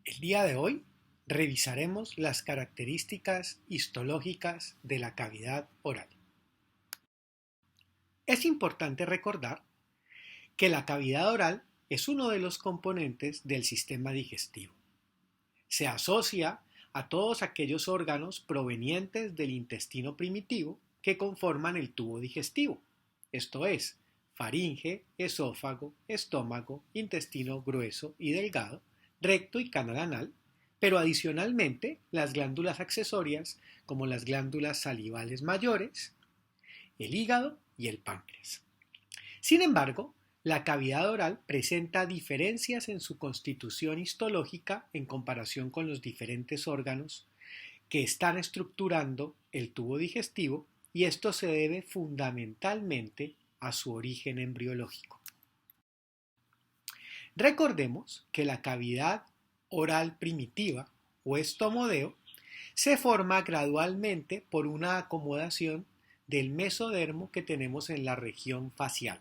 El día de hoy revisaremos las características histológicas de la cavidad oral. Es importante recordar que la cavidad oral es uno de los componentes del sistema digestivo. Se asocia a todos aquellos órganos provenientes del intestino primitivo que conforman el tubo digestivo, esto es, faringe, esófago, estómago, intestino grueso y delgado, recto y canal anal, pero adicionalmente las glándulas accesorias como las glándulas salivales mayores, el hígado y el páncreas. Sin embargo, la cavidad oral presenta diferencias en su constitución histológica en comparación con los diferentes órganos que están estructurando el tubo digestivo, y esto se debe fundamentalmente a su origen embriológico. Recordemos que la cavidad oral primitiva o estomodeo se forma gradualmente por una acomodación del mesodermo que tenemos en la región facial.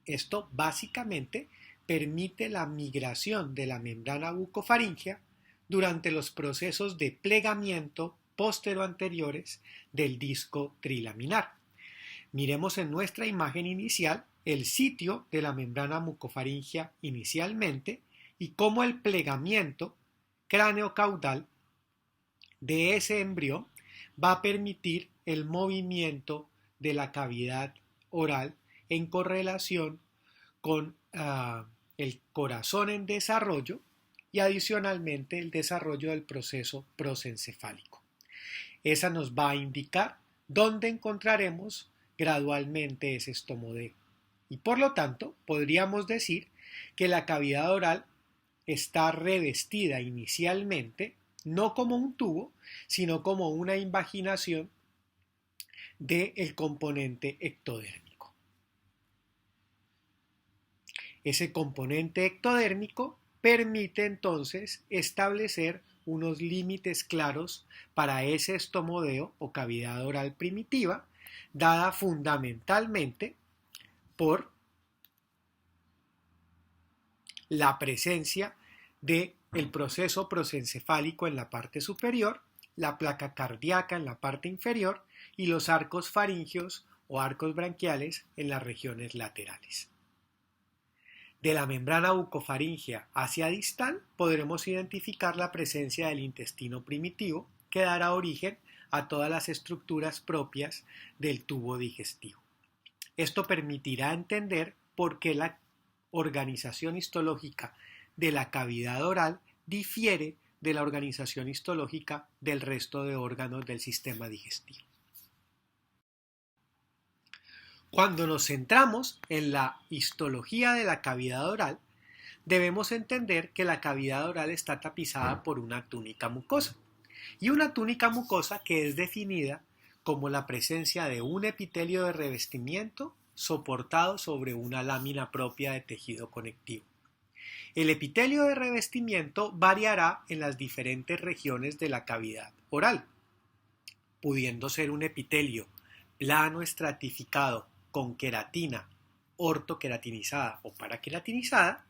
Esto básicamente permite la migración de la membrana bucofaríngea durante los procesos de plegamiento posteroanteriores del disco trilaminar. Miremos en nuestra imagen inicial el sitio de la membrana mucofaríngea inicialmente y cómo el plegamiento cráneo-caudal de ese embrión va a permitir el movimiento de la cavidad oral en correlación con el corazón en desarrollo y adicionalmente el desarrollo del proceso prosencefálico. Esa nos va a indicar dónde encontraremos gradualmente ese estomodeo. Y por lo tanto, podríamos decir que la cavidad oral está revestida inicialmente no como un tubo, sino como una invaginación del componente ectodérmico. Ese componente ectodérmico permite entonces establecer unos límites claros para ese estomodeo o cavidad oral primitiva, dada fundamentalmente por la presencia del proceso prosencefálico en la parte superior, la placa cardíaca en la parte inferior y los arcos faríngeos o arcos branquiales en las regiones laterales. De la membrana bucofaríngea hacia distal podremos identificar la presencia del intestino primitivo, que dará origen a todas las estructuras propias del tubo digestivo. Esto permitirá entender por qué la organización histológica de la cavidad oral difiere de la organización histológica del resto de órganos del sistema digestivo. Cuando nos centramos en la histología de la cavidad oral, debemos entender que la cavidad oral está tapizada por una túnica mucosa, y una túnica mucosa que es definida como la presencia de un epitelio de revestimiento soportado sobre una lámina propia de tejido conectivo. El epitelio de revestimiento variará en las diferentes regiones de la cavidad oral, pudiendo ser un epitelio plano estratificado con queratina ortoqueratinizada o paraqueratinizada,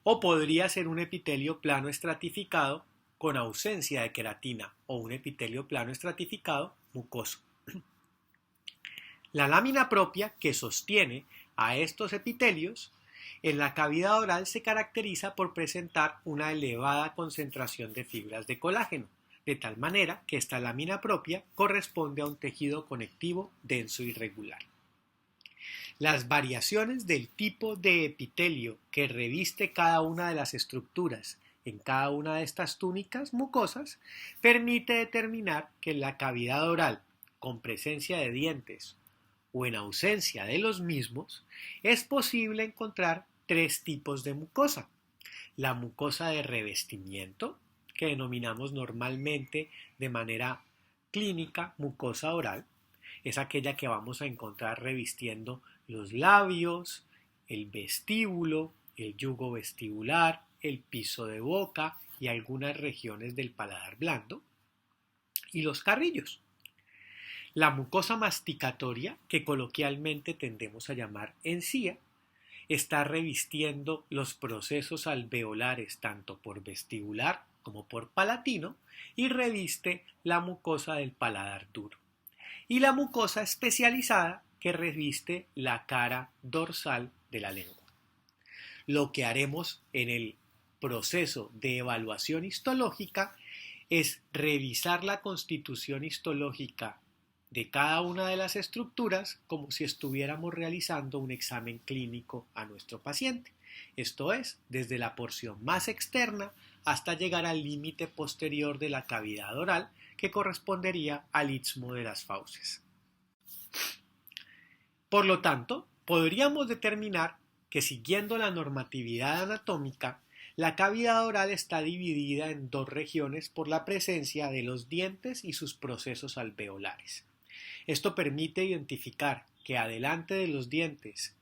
o podría ser un epitelio plano estratificado con ausencia de queratina o un epitelio plano estratificado mucoso. La lámina propia que sostiene a estos epitelios en la cavidad oral se caracteriza por presentar una elevada concentración de fibras de colágeno, de tal manera que esta lámina propia corresponde a un tejido conectivo denso y regular. Las variaciones del tipo de epitelio que reviste cada una de las estructuras en cada una de estas túnicas mucosas permite determinar que en la cavidad oral, con presencia de dientes o en ausencia de los mismos, es posible encontrar tres tipos de mucosa. La mucosa de revestimiento, que denominamos normalmente de manera clínica mucosa oral, es aquella que vamos a encontrar revistiendo los labios, el vestíbulo, el yugo vestibular, el piso de boca y algunas regiones del paladar blando, y los carrillos. La mucosa masticatoria, que coloquialmente tendemos a llamar encía, está revistiendo los procesos alveolares tanto por vestibular como por palatino y reviste la mucosa del paladar duro. Y la mucosa especializada que reviste la cara dorsal de la lengua. Lo que haremos en el proceso de evaluación histológica es revisar la constitución histológica de cada una de las estructuras como si estuviéramos realizando un examen clínico a nuestro paciente. Esto es, desde la porción más externa hasta llegar al límite posterior de la cavidad oral que correspondería al istmo de las fauces. Por lo tanto, podríamos determinar que siguiendo la normatividad anatómica, la cavidad oral está dividida en dos regiones por la presencia de los dientes y sus procesos alveolares. Esto permite identificar que adelante de los dientes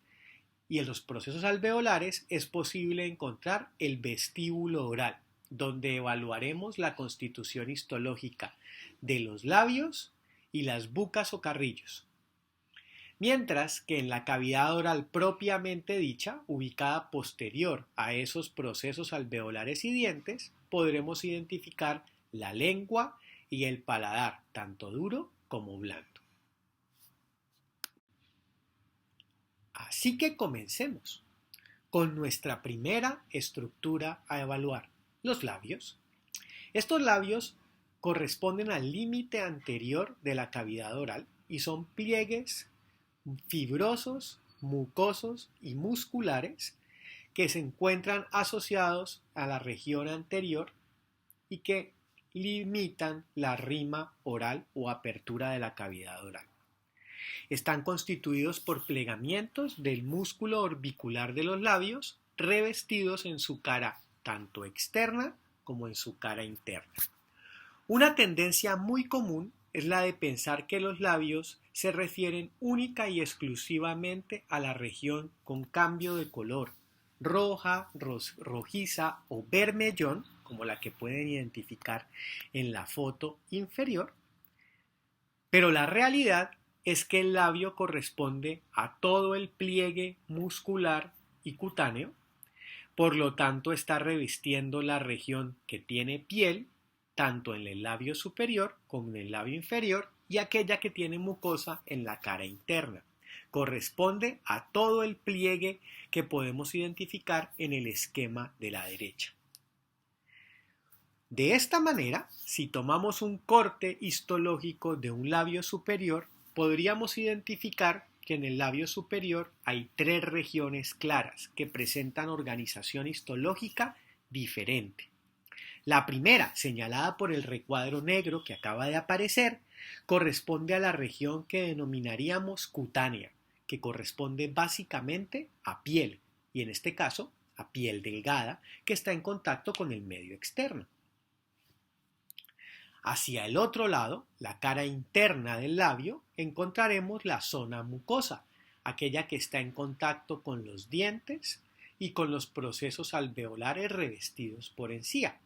y en los procesos alveolares es posible encontrar el vestíbulo oral, donde evaluaremos la constitución histológica de los labios y las bucas o carrillos. Mientras que en la cavidad oral propiamente dicha, ubicada posterior a esos procesos alveolares y dientes, podremos identificar la lengua y el paladar, tanto duro como blando. Así que comencemos con nuestra primera estructura a evaluar, los labios. Estos labios corresponden al límite anterior de la cavidad oral y son pliegues fibrosos, mucosos y musculares que se encuentran asociados a la región anterior y que limitan la rima oral o apertura de la cavidad oral. Están constituidos por plegamientos del músculo orbicular de los labios revestidos en su cara tanto externa como en su cara interna. Una tendencia muy común es la de pensar que los labios se refieren única y exclusivamente a la región con cambio de color, roja, rojiza o bermellón, como la que pueden identificar en la foto inferior, pero la realidad es que el labio corresponde a todo el pliegue muscular y cutáneo, por lo tanto está revistiendo la región que tiene piel, tanto en el labio superior como en el labio inferior, y aquella que tiene mucosa en la cara interna. Corresponde a todo el pliegue que podemos identificar en el esquema de la derecha. De esta manera, si tomamos un corte histológico de un labio superior, podríamos identificar que en el labio superior hay tres regiones claras que presentan organización histológica diferente. La primera, señalada por el recuadro negro que acaba de aparecer, corresponde a la región que denominaríamos cutánea, que corresponde básicamente a piel, y en este caso a piel delgada, que está en contacto con el medio externo. Hacia el otro lado, la cara interna del labio, encontraremos la zona mucosa, aquella que está en contacto con los dientes y con los procesos alveolares revestidos por encía,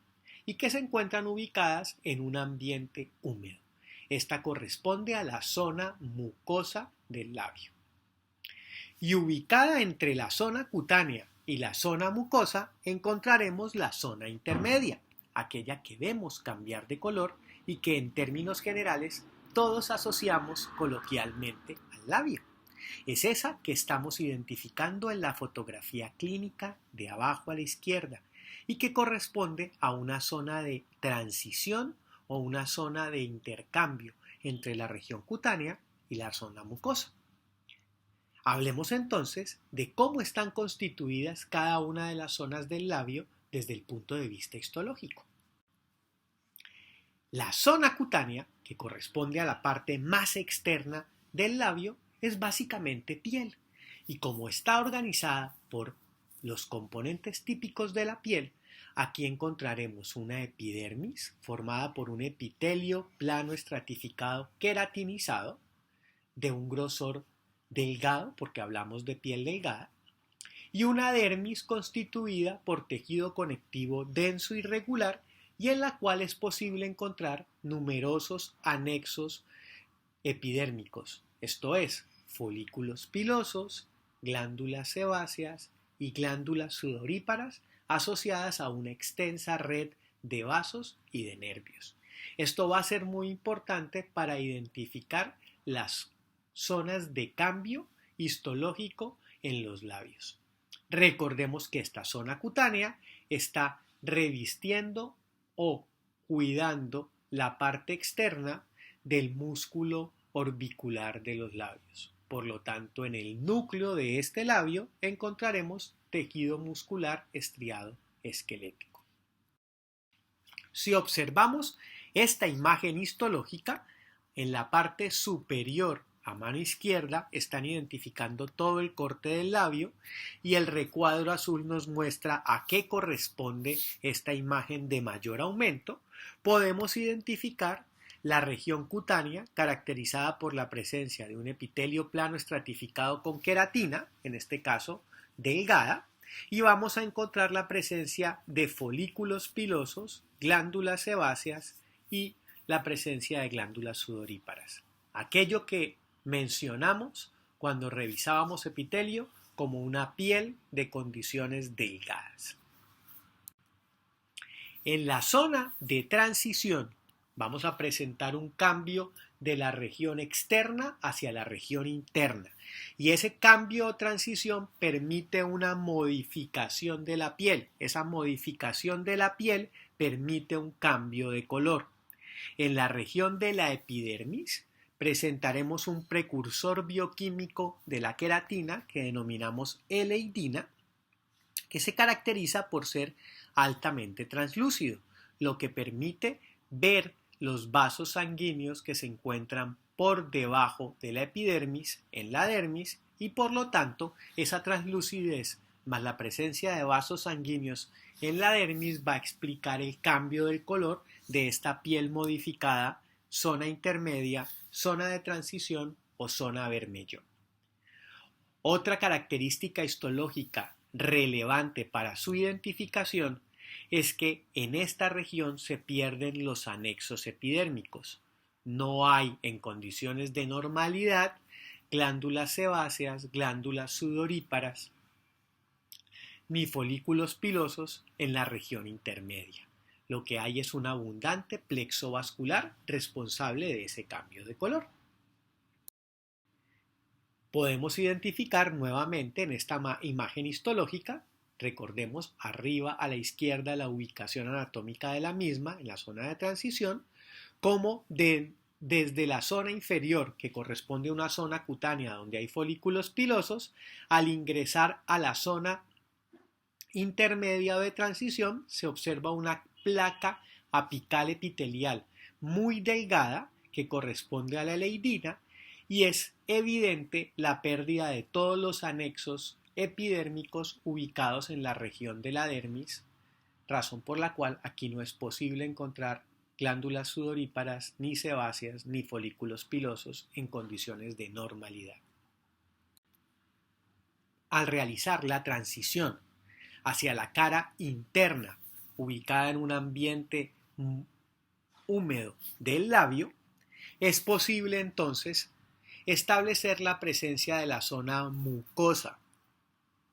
y que se encuentran ubicadas en un ambiente húmedo. Esta corresponde a la zona mucosa del labio. Y ubicada entre la zona cutánea y la zona mucosa encontraremos la zona intermedia, aquella que vemos cambiar de color y que en términos generales todos asociamos coloquialmente al labio. Es esa que estamos identificando en la fotografía clínica de abajo a la izquierda y que corresponde a una zona de transición o una zona de intercambio entre la región cutánea y la zona mucosa. Hablemos entonces de cómo están constituidas cada una de las zonas del labio desde el punto de vista histológico. La zona cutánea, que corresponde a la parte más externa del labio, es básicamente piel, y como está organizada por los componentes típicos de la piel, aquí encontraremos una epidermis formada por un epitelio plano estratificado queratinizado de un grosor delgado, porque hablamos de piel delgada, y una dermis constituida por tejido conectivo denso y regular y en la cual es posible encontrar numerosos anexos epidérmicos, esto es, folículos pilosos, glándulas sebáceas y glándulas sudoríparas asociadas a una extensa red de vasos y de nervios. Esto va a ser muy importante para identificar las zonas de cambio histológico en los labios. Recordemos que esta zona cutánea está revistiendo o cuidando la parte externa del músculo orbicular de los labios. Por lo tanto, en el núcleo de este labio encontraremos tejido muscular estriado esquelético. Si observamos esta imagen histológica, en la parte superior a mano izquierda están identificando todo el corte del labio y el recuadro azul nos muestra a qué corresponde esta imagen de mayor aumento. Podemos identificar la región cutánea caracterizada por la presencia de un epitelio plano estratificado con queratina, en este caso delgada, y vamos a encontrar la presencia de folículos pilosos, glándulas sebáceas y la presencia de glándulas sudoríparas. Aquello que mencionamos cuando revisábamos epitelio como una piel de condiciones delgadas. En la zona de transición vamos a presentar un cambio de la región externa hacia la región interna y ese cambio o transición permite una modificación de la piel. Esa modificación de la piel permite un cambio de color. En la región de la epidermis presentaremos un precursor bioquímico de la queratina que denominamos eleidina, que se caracteriza por ser altamente translúcido, lo que permite ver los vasos sanguíneos que se encuentran por debajo de la epidermis en la dermis y por lo tanto esa translucidez más la presencia de vasos sanguíneos en la dermis va a explicar el cambio del color de esta piel modificada, zona intermedia, zona de transición o zona vermellón. Otra característica histológica relevante para su identificación es que en esta región se pierden los anexos epidérmicos. No hay en condiciones de normalidad glándulas sebáceas, glándulas sudoríparas, ni folículos pilosos en la región intermedia. Lo que hay es un abundante plexo vascular responsable de ese cambio de color. Podemos identificar nuevamente en esta imagen histológica, recordemos arriba a la izquierda la ubicación anatómica de la misma en la zona de transición, como desde la zona inferior que corresponde a una zona cutánea donde hay folículos pilosos, al ingresar a la zona intermedia de transición se observa una placa apical epitelial muy delgada que corresponde a la eleidina y es evidente la pérdida de todos los anexos epidérmicos ubicados en la región de la dermis, razón por la cual aquí no es posible encontrar glándulas sudoríparas, ni sebáceas, ni folículos pilosos en condiciones de normalidad. Al realizar la transición hacia la cara interna, ubicada en un ambiente húmedo del labio, es posible entonces establecer la presencia de la zona mucosa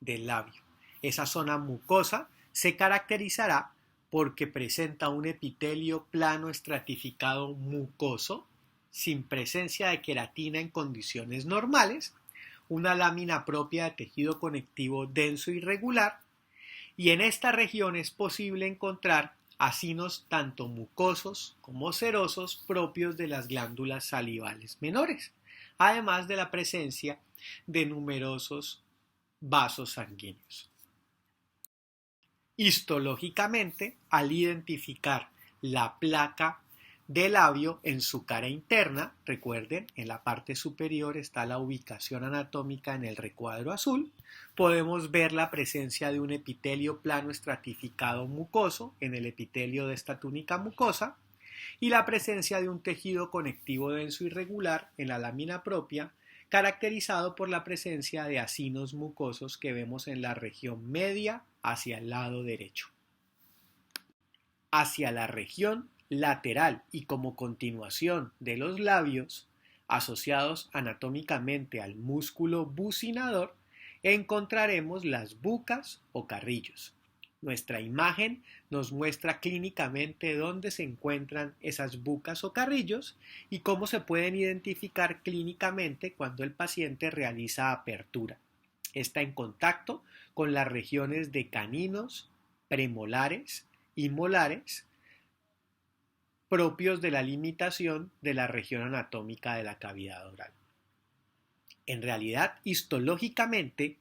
del labio. Esa zona mucosa se caracterizará porque presenta un epitelio plano estratificado mucoso, sin presencia de queratina en condiciones normales, una lámina propia de tejido conectivo denso y regular, y en esta región es posible encontrar acinos tanto mucosos como serosos propios de las glándulas salivales menores, además de la presencia de numerosos vasos sanguíneos. Histológicamente, al identificar la placa de labio en su cara interna, recuerden, en la parte superior está la ubicación anatómica en el recuadro azul, podemos ver la presencia de un epitelio plano estratificado mucoso en el epitelio de esta túnica mucosa y la presencia de un tejido conectivo denso y regular en la lámina propia, caracterizado por la presencia de acinos mucosos que vemos en la región media hacia el lado derecho. Hacia la región lateral y como continuación de los labios, asociados anatómicamente al músculo bucinador, encontraremos las bucas o carrillos. Nuestra imagen nos muestra clínicamente dónde se encuentran esas bucas o carrillos y cómo se pueden identificar clínicamente cuando el paciente realiza apertura. Está en contacto con las regiones de caninos, premolares y molares propios de la limitación de la región anatómica de la cavidad oral. En realidad, histológicamente,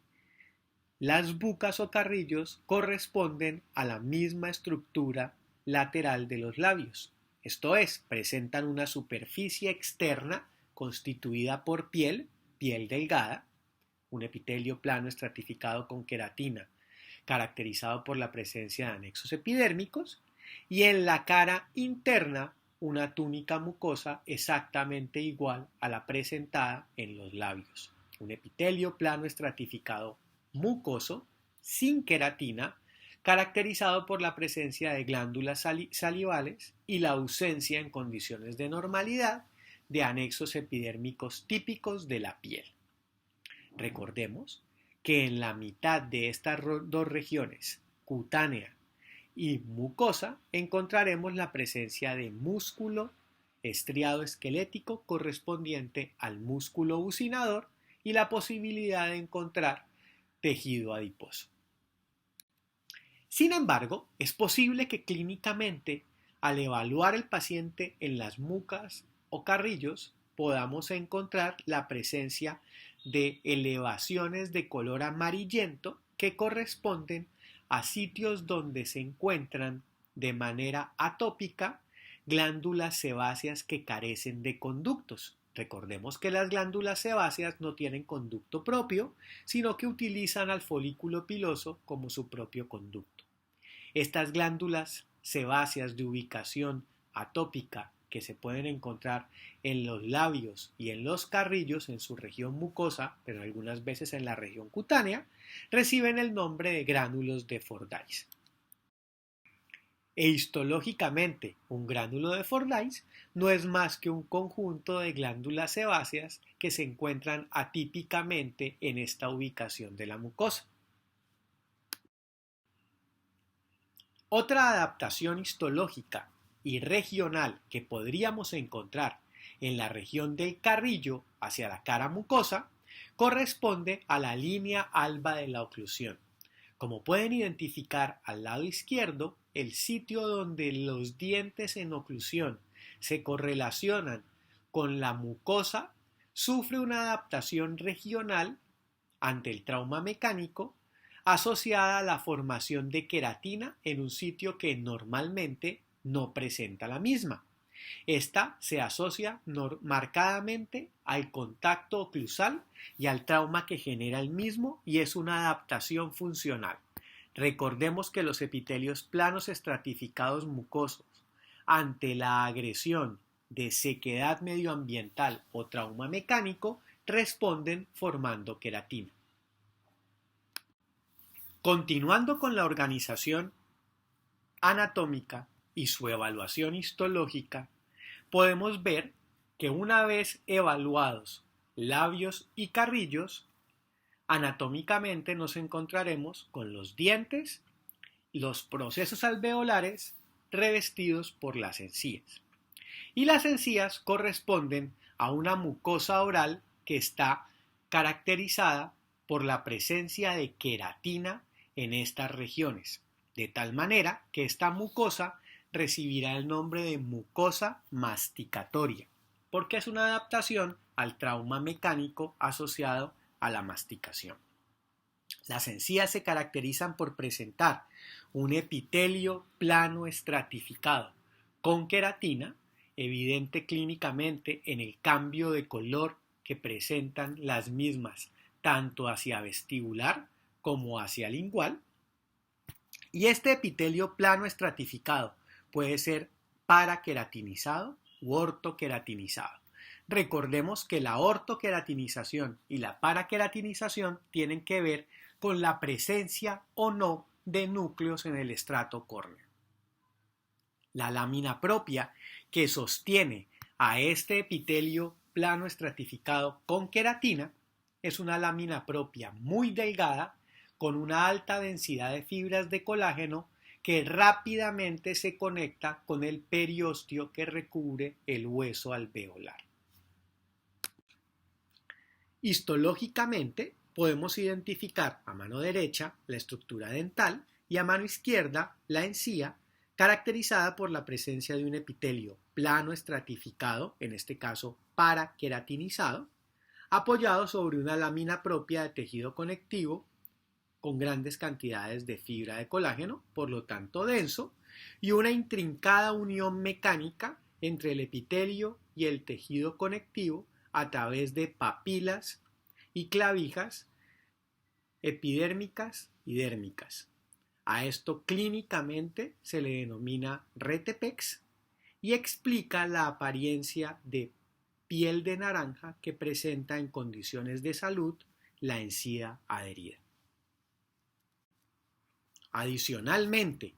las bucas o carrillos corresponden a la misma estructura lateral de los labios. Esto es, presentan una superficie externa constituida por piel delgada, un epitelio plano estratificado con queratina, caracterizado por la presencia de anexos epidérmicos, y en la cara interna una túnica mucosa exactamente igual a la presentada en los labios, un epitelio plano estratificado mucoso, sin queratina, caracterizado por la presencia de glándulas salivales y la ausencia en condiciones de normalidad de anexos epidérmicos típicos de la piel. Recordemos que en la mitad de estas dos regiones, cutánea y mucosa, encontraremos la presencia de músculo estriado esquelético correspondiente al músculo bucinador y la posibilidad de encontrar tejido adiposo. Sin embargo, es posible que clínicamente, al evaluar el paciente en las mucas o carrillos, podamos encontrar la presencia de elevaciones de color amarillento que corresponden a sitios donde se encuentran de manera atópica glándulas sebáceas que carecen de conductos. Recordemos que las glándulas sebáceas no tienen conducto propio, sino que utilizan al folículo piloso como su propio conducto. Estas glándulas sebáceas de ubicación atópica que se pueden encontrar en los labios y en los carrillos en su región mucosa, pero algunas veces en la región cutánea, reciben el nombre de gránulos de Fordyce. E histológicamente, un gránulo de Fordyce no es más que un conjunto de glándulas sebáceas que se encuentran atípicamente en esta ubicación de la mucosa. Otra adaptación histológica y regional que podríamos encontrar en la región del carrillo hacia la cara mucosa corresponde a la línea alba de la oclusión. Como pueden identificar al lado izquierdo, el sitio donde los dientes en oclusión se correlacionan con la mucosa sufre una adaptación regional ante el trauma mecánico asociada a la formación de queratina en un sitio que normalmente no presenta la misma. Esta se asocia marcadamente al contacto oclusal y al trauma que genera el mismo y es una adaptación funcional. Recordemos que los epitelios planos estratificados mucosos ante la agresión de sequedad medioambiental o trauma mecánico responden formando queratina. Continuando con la organización anatómica y su evaluación histológica, podemos ver que una vez evaluados labios y carrillos, anatómicamente nos encontraremos con los dientes, los procesos alveolares revestidos por las encías. Y las encías corresponden a una mucosa oral que está caracterizada por la presencia de queratina en estas regiones, de tal manera que esta mucosa recibirá el nombre de mucosa masticatoria, porque es una adaptación al trauma mecánico asociado a la masticación. Las encías se caracterizan por presentar un epitelio plano estratificado con queratina, evidente clínicamente en el cambio de color que presentan las mismas tanto hacia vestibular como hacia lingual, y este epitelio plano estratificado puede ser paraqueratinizado u ortoqueratinizado. Recordemos que la ortoqueratinización y la paraqueratinización tienen que ver con la presencia o no de núcleos en el estrato córneo. La lámina propia que sostiene a este epitelio plano estratificado con queratina es una lámina propia muy delgada con una alta densidad de fibras de colágeno que rápidamente se conecta con el periósteo que recubre el hueso alveolar. Histológicamente, podemos identificar a mano derecha la estructura dental y a mano izquierda la encía, caracterizada por la presencia de un epitelio plano estratificado, en este caso paraqueratinizado, apoyado sobre una lámina propia de tejido conectivo con grandes cantidades de fibra de colágeno, por lo tanto denso, y una intrincada unión mecánica entre el epitelio y el tejido conectivo a través de papilas y clavijas epidérmicas y dérmicas. A esto clínicamente se le denomina retepex y explica la apariencia de piel de naranja que presenta en condiciones de salud la encía adherida. Adicionalmente,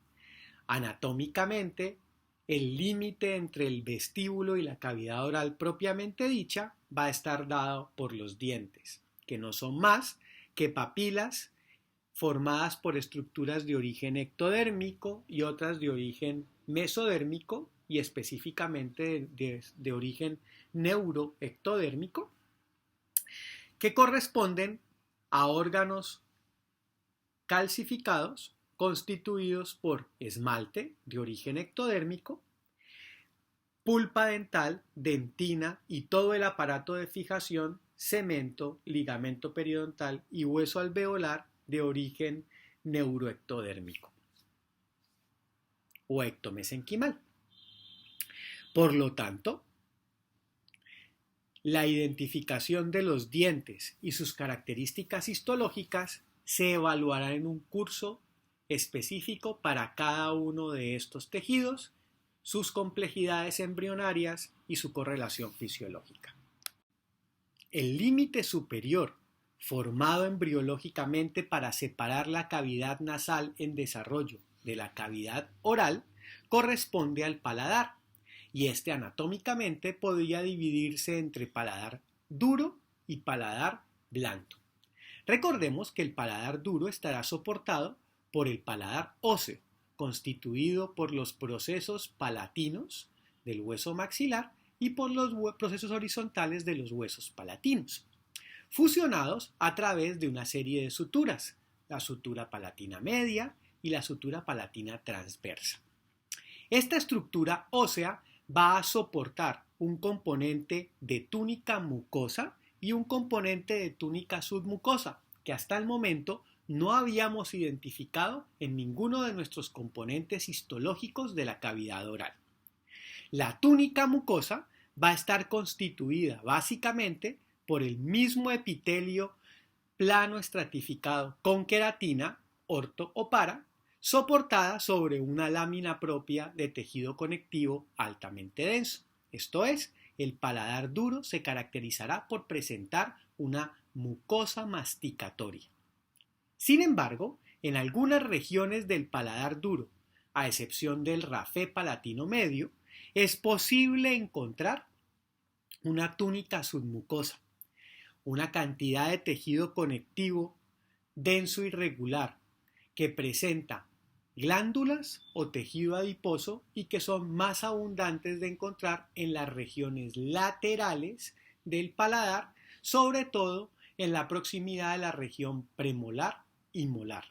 anatómicamente, el límite entre el vestíbulo y la cavidad oral propiamente dicha va a estar dado por los dientes, que no son más que papilas formadas por estructuras de origen ectodérmico y otras de origen mesodérmico y específicamente de origen neuroectodérmico, que corresponden a órganos calcificados constituidos por esmalte de origen ectodérmico, pulpa dental, dentina y todo el aparato de fijación, cemento, ligamento periodontal y hueso alveolar de origen neuroectodérmico o ectomesenquimal. Por lo tanto, la identificación de los dientes y sus características histológicas se evaluará en un curso específico para cada uno de estos tejidos, sus complejidades embrionarias y su correlación fisiológica. El límite superior, formado embriológicamente para separar la cavidad nasal en desarrollo de la cavidad oral, corresponde al paladar, y este anatómicamente podría dividirse entre paladar duro y paladar blando. Recordemos que el paladar duro estará soportado por el paladar óseo, constituido por los procesos palatinos del hueso maxilar y por los procesos horizontales de los huesos palatinos, fusionados a través de una serie de suturas, la sutura palatina media y la sutura palatina transversa. Esta estructura ósea va a soportar un componente de túnica mucosa y un componente de túnica submucosa, que hasta el momento no habíamos identificado en ninguno de nuestros componentes histológicos de la cavidad oral. La túnica mucosa va a estar constituida básicamente por el mismo epitelio plano estratificado con queratina, orto o para, soportada sobre una lámina propia de tejido conectivo altamente denso. Esto es, el paladar duro se caracterizará por presentar una mucosa masticatoria. Sin embargo, en algunas regiones del paladar duro, a excepción del rafé palatino medio, es posible encontrar una túnica submucosa, una cantidad de tejido conectivo denso y regular que presenta glándulas o tejido adiposo y que son más abundantes de encontrar en las regiones laterales del paladar, sobre todo en la proximidad de la región premolar y molar.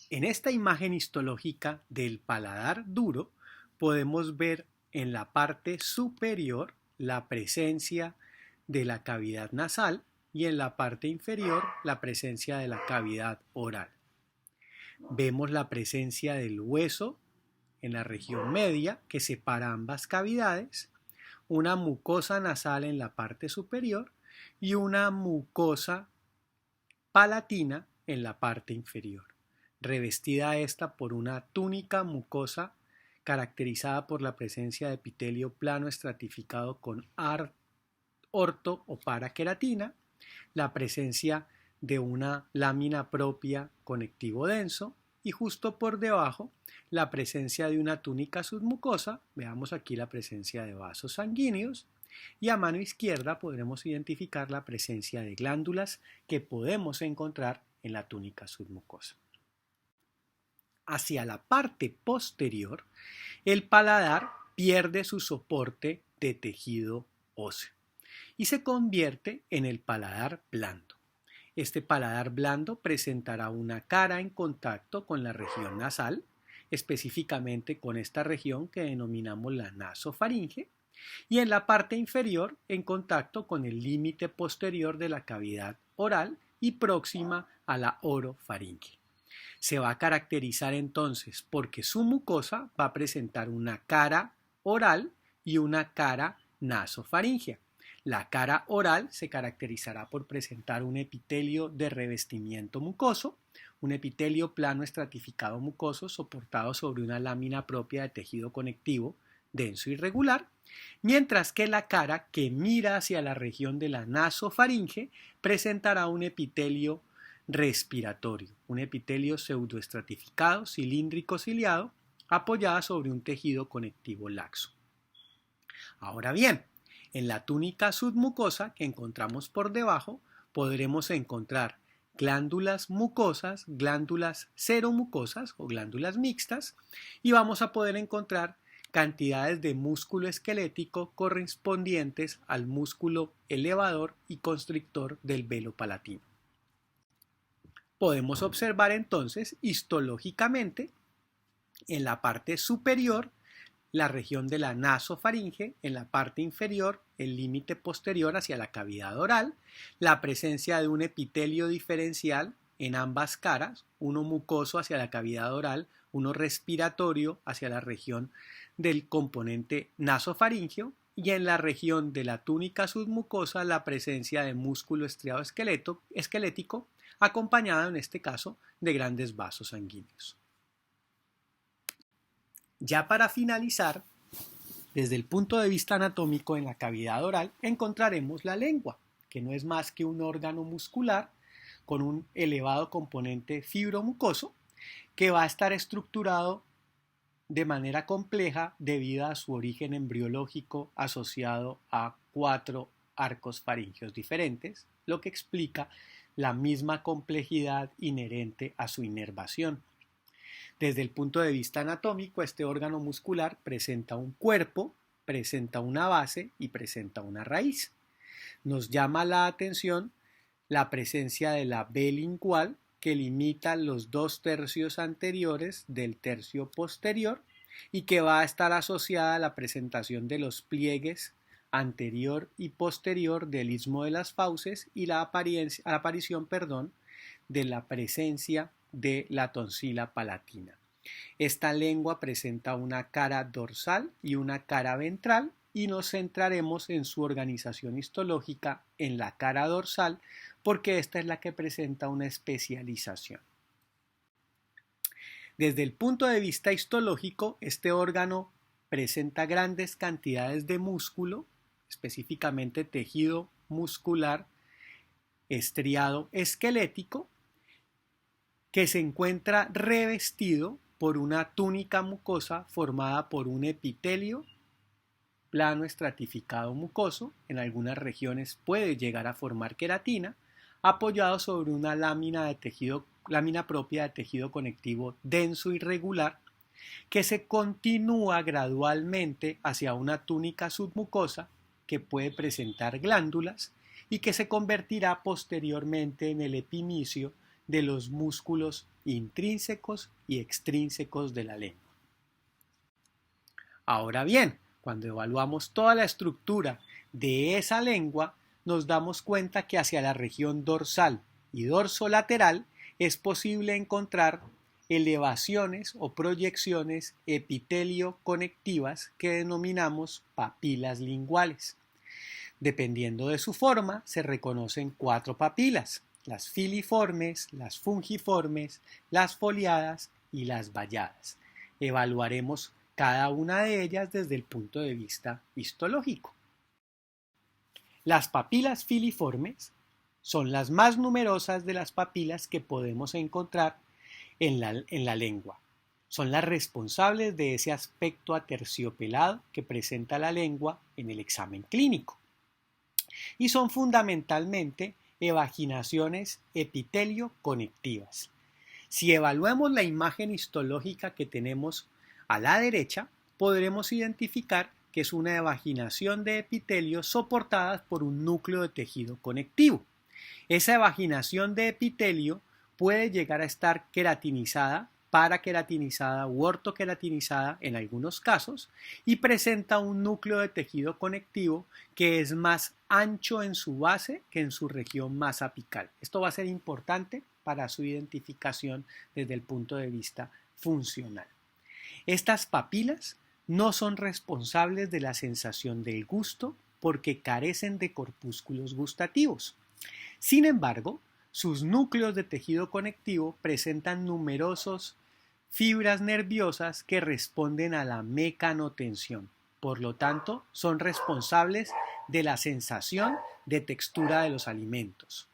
En esta imagen histológica del paladar duro podemos ver en la parte superior la presencia de la cavidad nasal y en la parte inferior la presencia de la cavidad oral. Vemos la presencia del hueso en la región media que separa ambas cavidades, una mucosa nasal en la parte superior y una mucosa palatina en la parte inferior, revestida esta por una túnica mucosa caracterizada por la presencia de epitelio plano estratificado con orto o paraqueratina, la presencia de una lámina propia conectivo denso y justo por debajo la presencia de una túnica submucosa. Veamos aquí la presencia de vasos sanguíneos y a mano izquierda podremos identificar la presencia de glándulas que podemos encontrar en la túnica submucosa. Hacia la parte posterior, el paladar pierde su soporte de tejido óseo y se convierte en el paladar blando. Este paladar blando presentará una cara en contacto con la región nasal, específicamente con esta región que denominamos la nasofaringe, y en la parte inferior en contacto con el límite posterior de la cavidad oral y próxima a la orofaringe. Se va a caracterizar entonces porque su mucosa va a presentar una cara oral y una cara nasofaringea. La cara oral se caracterizará por presentar un epitelio de revestimiento mucoso, un epitelio plano estratificado mucoso soportado sobre una lámina propia de tejido conectivo denso y regular, mientras que la cara que mira hacia la región de la nasofaringe presentará un epitelio respiratorio, un epitelio pseudoestratificado, cilíndrico ciliado, apoyada sobre un tejido conectivo laxo. Ahora bien, en la túnica submucosa que encontramos por debajo, podremos encontrar glándulas mucosas, glándulas seromucosas o glándulas mixtas, y vamos a poder encontrar cantidades de músculo esquelético correspondientes al músculo elevador y constrictor del velo palatino. Podemos observar entonces histológicamente en la parte superior la región de la nasofaringe, en la parte inferior el límite posterior hacia la cavidad oral, la presencia de un epitelio diferencial en ambas caras, uno mucoso hacia la cavidad oral, uno respiratorio hacia la región del componente nasofaringeo, y en la región de la túnica submucosa la presencia de músculo estriado esquelético acompañado en este caso de grandes vasos sanguíneos. Ya para finalizar, desde el punto de vista anatómico en la cavidad oral encontraremos la lengua, que no es más que un órgano muscular con un elevado componente fibromucoso que va a estar estructurado de manera compleja debido a su origen embriológico asociado a 4 arcos faríngeos diferentes, lo que explica la misma complejidad inherente a su inervación. Desde el punto de vista anatómico, este órgano muscular presenta un cuerpo, presenta una base y presenta una raíz. Nos llama la atención la presencia de la B lingual, que limita los 2/3 anteriores del tercio posterior y que va a estar asociada a la presentación de los pliegues anterior y posterior del istmo de las fauces y la aparición de la presencia de la tonsila palatina. Esta lengua presenta una cara dorsal y una cara ventral y nos centraremos en su organización histológica en la cara dorsal porque esta es la que presenta una especialización. Desde el punto de vista histológico, este órgano presenta grandes cantidades de músculo, específicamente tejido muscular estriado esquelético, que se encuentra revestido por una túnica mucosa formada por un epitelio plano estratificado mucoso, en algunas regiones puede llegar a formar queratina, apoyado sobre una lámina propia de tejido conectivo denso y regular, que se continúa gradualmente hacia una túnica submucosa que puede presentar glándulas y que se convertirá posteriormente en el epimicio de los músculos intrínsecos y extrínsecos de la lengua. Ahora bien, cuando evaluamos toda la estructura de esa lengua, nos damos cuenta que hacia la región dorsal y dorsolateral es posible encontrar elevaciones o proyecciones epitelio-conectivas que denominamos papilas linguales. Dependiendo de su forma, se reconocen 4 papilas: las filiformes, las fungiformes, las foliadas y las valladas. Evaluaremos cada una de ellas desde el punto de vista histológico. Las papilas filiformes son las más numerosas de las papilas que podemos encontrar en la lengua. Son las responsables de ese aspecto aterciopelado que presenta la lengua en el examen clínico. Y son fundamentalmente evaginaciones epitelio-conectivas. Si evaluamos la imagen histológica que tenemos a la derecha, podremos identificar que es una evaginación de epitelio soportada por un núcleo de tejido conectivo. Esa evaginación de epitelio puede llegar a estar queratinizada, paraqueratinizada u ortoqueratinizada en algunos casos y presenta un núcleo de tejido conectivo que es más ancho en su base que en su región más apical. Esto va a ser importante para su identificación desde el punto de vista funcional. Estas papilas no son responsables de la sensación del gusto porque carecen de corpúsculos gustativos. Sin embargo, sus núcleos de tejido conectivo presentan numerosas fibras nerviosas que responden a la mecanotensión. Por lo tanto, son responsables de la sensación de textura de los alimentos.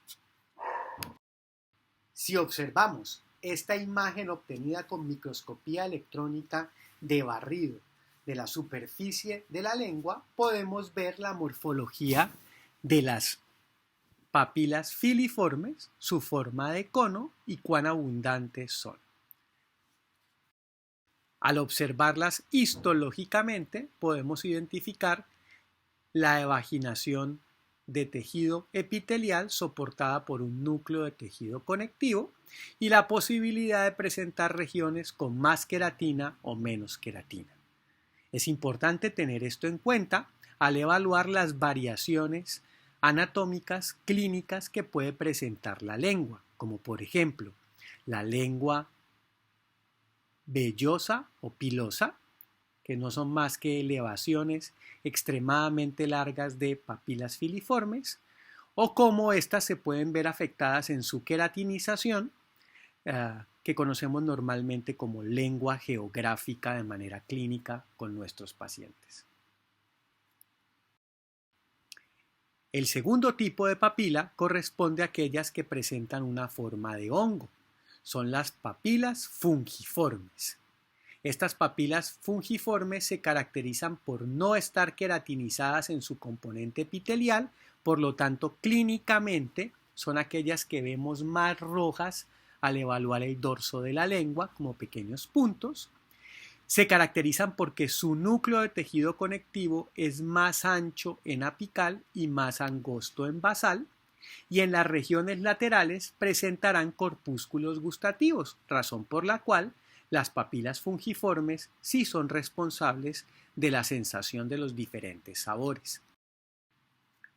Si observamos esta imagen obtenida con microscopía electrónica de barrido de la superficie de la lengua, podemos ver la morfología de las papilas filiformes, su forma de cono y cuán abundantes son. Al observarlas histológicamente, podemos identificar la evaginación de tejido epitelial soportada por un núcleo de tejido conectivo y la posibilidad de presentar regiones con más queratina o menos queratina. Es importante tener esto en cuenta al evaluar las variaciones anatómicas clínicas que puede presentar la lengua, como por ejemplo la lengua vellosa o pilosa, que no son más que elevaciones extremadamente largas de papilas filiformes, o cómo éstas se pueden ver afectadas en su queratinización, que conocemos normalmente como lengua geográfica de manera clínica con nuestros pacientes. El segundo tipo de papila corresponde a aquellas que presentan una forma de hongo. Son las papilas fungiformes. Estas papilas fungiformes se caracterizan por no estar queratinizadas en su componente epitelial, por lo tanto, clínicamente son aquellas que vemos más rojas al evaluar el dorso de la lengua como pequeños puntos. Se caracterizan porque su núcleo de tejido conectivo es más ancho en apical y más angosto en basal, y en las regiones laterales presentarán corpúsculos gustativos, razón por la cual las papilas fungiformes sí son responsables de la sensación de los diferentes sabores.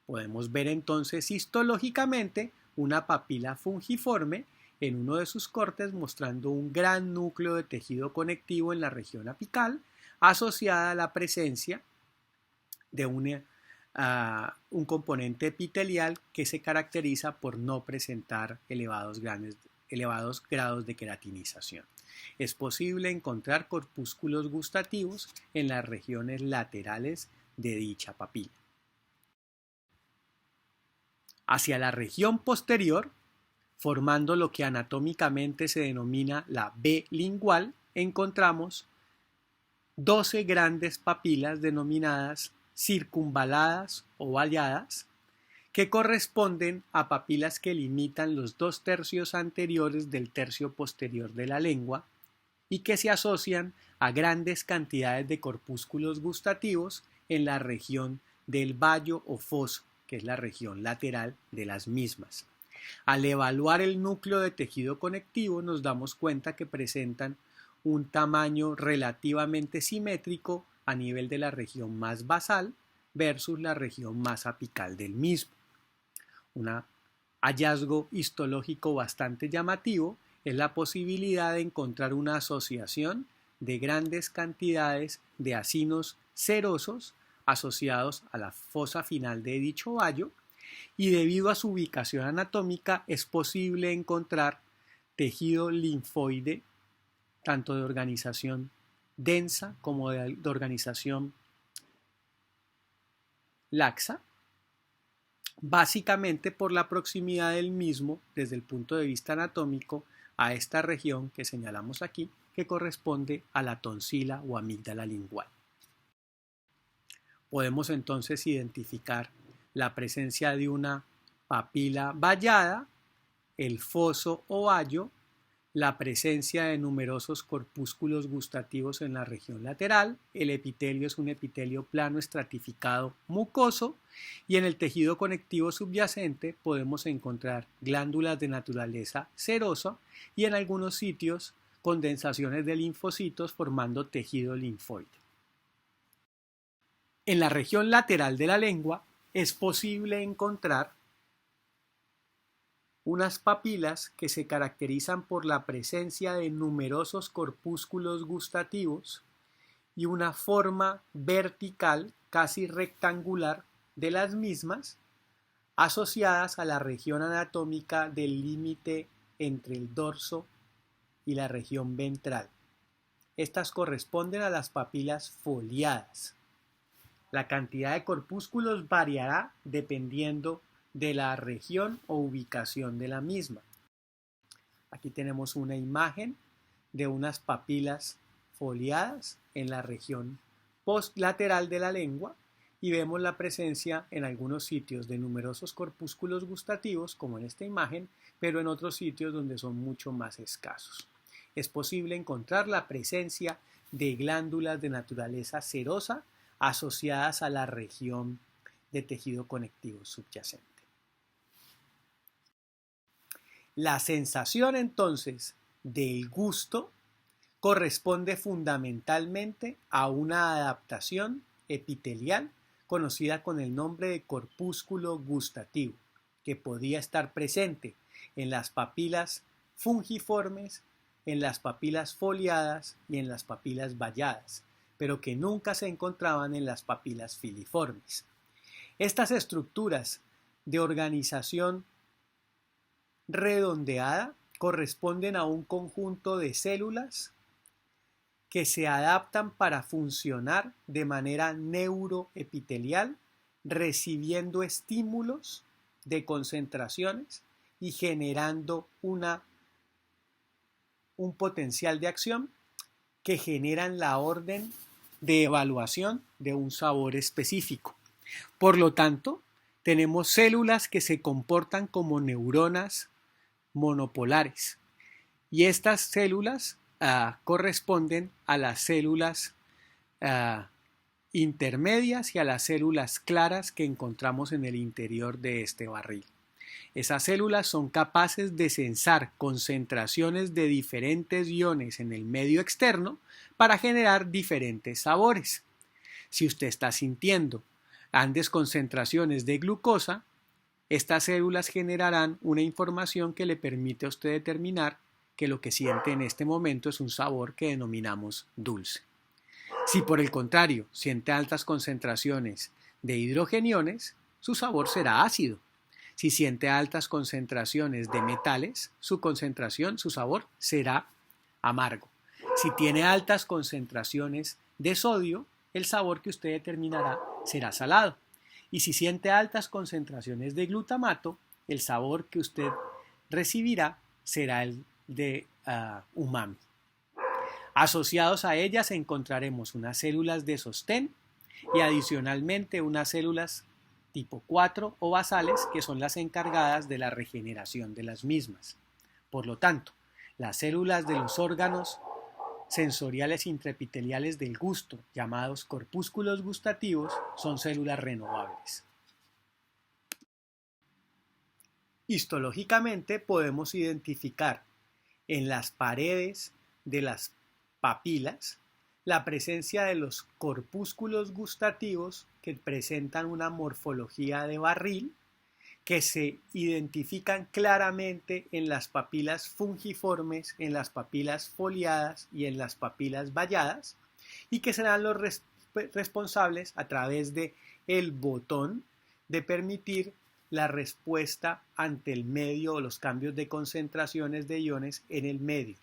Podemos ver entonces histológicamente una papila fungiforme en uno de sus cortes mostrando un gran núcleo de tejido conectivo en la región apical asociada a la presencia de un componente epitelial que se caracteriza por no presentar elevados grados de queratinización. Es posible encontrar corpúsculos gustativos en las regiones laterales de dicha papila. Hacia la región posterior, formando lo que anatómicamente se denomina la B lingual, encontramos 12 grandes papilas denominadas circunvaladas o valladas, que corresponden a papilas que limitan los 2 tercios anteriores del tercio posterior de la lengua y que se asocian a grandes cantidades de corpúsculos gustativos en la región del vallo o foso, que es la región lateral de las mismas. Al evaluar el núcleo de tejido conectivo nos damos cuenta que presentan un tamaño relativamente simétrico a nivel de la región más basal versus la región más apical del mismo. Un hallazgo histológico bastante llamativo es la posibilidad de encontrar una asociación de grandes cantidades de acinos serosos asociados a la fosa final de dicho vallo, y debido a su ubicación anatómica es posible encontrar tejido linfoide tanto de organización densa como de organización laxa, básicamente por la proximidad del mismo desde el punto de vista anatómico a esta región que señalamos aquí, que corresponde a la tonsila o amígdala lingual. Podemos entonces identificar la presencia de una papila vallada, el foso o vallo, la presencia de numerosos corpúsculos gustativos en la región lateral, el epitelio es un epitelio plano estratificado mucoso, y en el tejido conectivo subyacente podemos encontrar glándulas de naturaleza serosa y en algunos sitios condensaciones de linfocitos formando tejido linfoide. En la región lateral de la lengua es posible encontrar unas papilas que se caracterizan por la presencia de numerosos corpúsculos gustativos y una forma vertical casi rectangular de las mismas, asociadas a la región anatómica del límite entre el dorso y la región ventral. Estas corresponden a las papilas foliadas. La cantidad de corpúsculos variará dependiendo de la región o ubicación de la misma. Aquí tenemos una imagen de unas papilas foliadas en la región postlateral de la lengua y vemos la presencia en algunos sitios de numerosos corpúsculos gustativos, como en esta imagen, pero en otros sitios donde son mucho más escasos. Es posible encontrar la presencia de glándulas de naturaleza serosa asociadas a la región de tejido conectivo subyacente. La sensación entonces del gusto corresponde fundamentalmente a una adaptación epitelial conocida con el nombre de corpúsculo gustativo, que podía estar presente en las papilas fungiformes, en las papilas foliadas y en las papilas valladas, pero que nunca se encontraban en las papilas filiformes. Estas estructuras de organización redondeada corresponden a un conjunto de células que se adaptan para funcionar de manera neuroepitelial, recibiendo estímulos de concentraciones y generando un potencial de acción que generan la orden de evaluación de un sabor específico. Por lo tanto, tenemos células que se comportan como neuronas monopolares y estas células corresponden a las células intermedias y a las células claras que encontramos en el interior de este barril. Esas células son capaces de sensar concentraciones de diferentes iones en el medio externo para generar diferentes sabores. Si usted está sintiendo grandes concentraciones de glucosa, estas células generarán una información que le permite a usted determinar que lo que siente en este momento es un sabor que denominamos dulce. Si por el contrario siente altas concentraciones de hidrogeniones, su sabor será ácido. Si siente altas concentraciones de metales, su sabor será amargo. Si tiene altas concentraciones de sodio, el sabor que usted determinará será salado. Y si siente altas concentraciones de glutamato, el sabor que usted recibirá será el de umami. Asociados a ellas encontraremos unas células de sostén y adicionalmente unas células tipo 4 o basales que son las encargadas de la regeneración de las mismas. Por lo tanto, las células de los órganos sensoriales intraepiteliales del gusto, llamados corpúsculos gustativos, son células renovables. Histológicamente podemos identificar en las paredes de las papilas la presencia de los corpúsculos gustativos que presentan una morfología de barril, que se identifican claramente en las papilas fungiformes, en las papilas foliadas y en las papilas valladas, y que serán los responsables a través de el botón de permitir la respuesta ante el medio o los cambios de concentraciones de iones en el medio.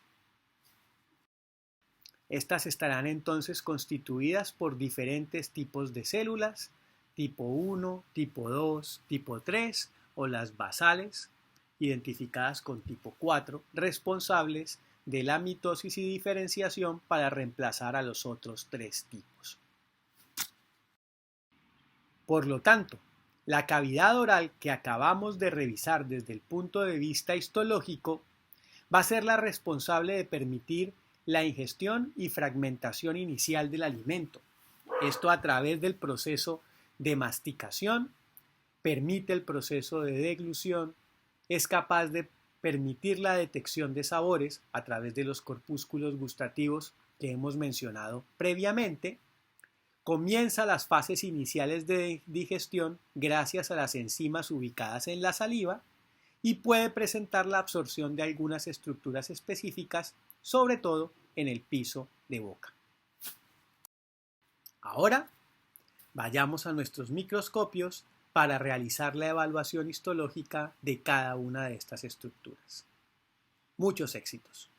Estas estarán entonces constituidas por diferentes tipos de células, tipo 1, tipo 2, tipo 3 o las basales, identificadas con tipo 4, responsables de la mitosis y diferenciación para reemplazar a los otros tres tipos. Por lo tanto, la cavidad oral que acabamos de revisar desde el punto de vista histológico va a ser la responsable de permitir la ingestión y fragmentación inicial del alimento. Esto a través del proceso de masticación, permite el proceso de deglución, es capaz de permitir la detección de sabores a través de los corpúsculos gustativos que hemos mencionado previamente, comienza las fases iniciales de digestión gracias a las enzimas ubicadas en la saliva y puede presentar la absorción de algunas estructuras específicas, sobre todo en el piso de boca. Ahora, vayamos a nuestros microscopios para realizar la evaluación histológica de cada una de estas estructuras. Muchos éxitos.